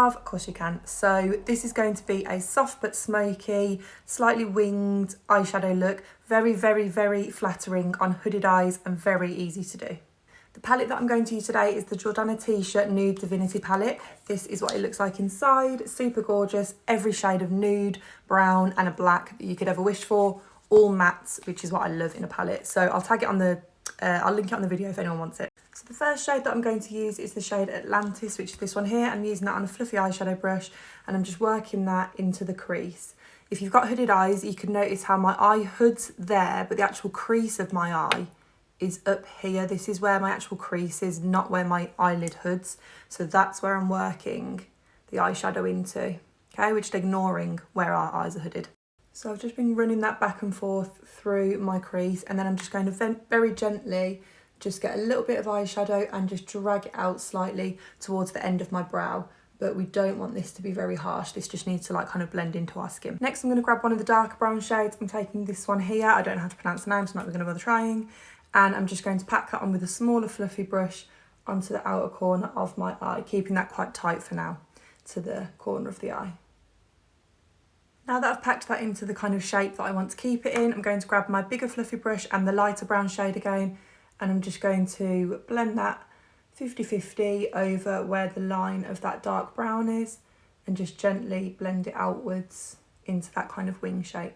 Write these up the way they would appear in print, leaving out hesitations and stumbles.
Of course you can. So this is going to be a soft but smoky, slightly winged eyeshadow look. Very, very, very flattering on hooded eyes and very easy to do. The palette that I'm going to use today is the Jordana T-shirt Nude Divinity palette. This is what it looks like inside. Super gorgeous. Every shade of nude, brown and a black that you could ever wish for. All mattes, which is what I love in a palette. So I'll tag it on the, I'll link it on the video if anyone wants it. So the first shade that I'm going to use is the shade Atlantis, which is this one here. I'm using that on a fluffy eyeshadow brush and I'm just working that into the crease. If you've got hooded eyes, you can notice how my eye hood's there, but the actual crease of my eye is up here. This is where my actual crease is, not where my eyelid hoods. So that's where I'm working the eyeshadow into. Okay, we're just ignoring where our eyes are hooded. So I've just been running that back and forth through my crease, and then I'm just going to very gently just get a little bit of eyeshadow and just drag it out slightly towards the end of my brow. But we don't want this to be very harsh. This just needs to like kind of blend into our skin. Next, I'm going to grab one of the darker brown shades. I'm taking this one here. I don't know how to pronounce the name, so I'm not going to bother trying. And I'm just going to pack that on with a smaller fluffy brush onto the outer corner of my eye, keeping that quite tight for now to the corner of the eye. Now that I've packed that into the kind of shape that I want to keep it in, I'm going to grab my bigger fluffy brush and the lighter brown shade again, and I'm just going to blend that 50-50 over where the line of that dark brown is and just gently blend it outwards into that kind of wing shape.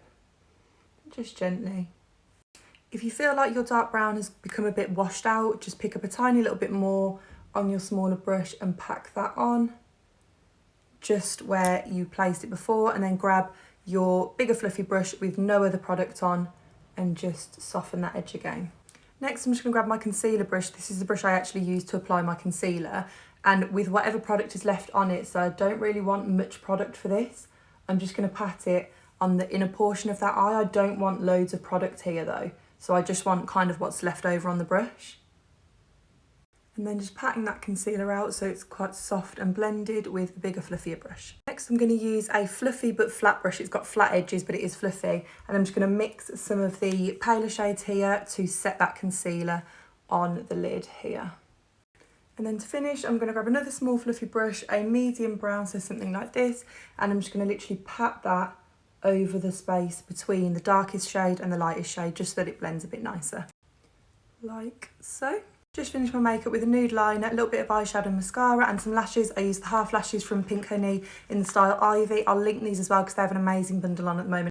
Just gently. If you feel like your dark brown has become a bit washed out, just pick up a tiny little bit more on your smaller brush and pack that on just where you placed it before, and then grab your bigger fluffy brush with no other product on and just soften that edge again. Next, I'm just going to grab my concealer brush. This is the brush I actually use to apply my concealer, and with whatever product is left on it, so I don't really want much product for this. I'm just going to pat it on the inner portion of that eye. I don't want loads of product here though, so I just want kind of what's left over on the brush. And then just patting that concealer out so it's quite soft and blended with a bigger, fluffier brush. Next, I'm going to use a fluffy but flat brush. It's got flat edges, but it is fluffy. And I'm just going to mix some of the paler shades here to set that concealer on the lid here. And then to finish, I'm going to grab another small fluffy brush, a medium brown, so something like this. And I'm just going to literally pat that over the space between the darkest shade and the lightest shade, just so that it blends a bit nicer. Like so. Just finished my makeup with a nude liner, a little bit of eyeshadow and mascara and some lashes. I used the half lashes from Pink Honey in the style Ivy. I'll link these as well because they have an amazing bundle on at the moment.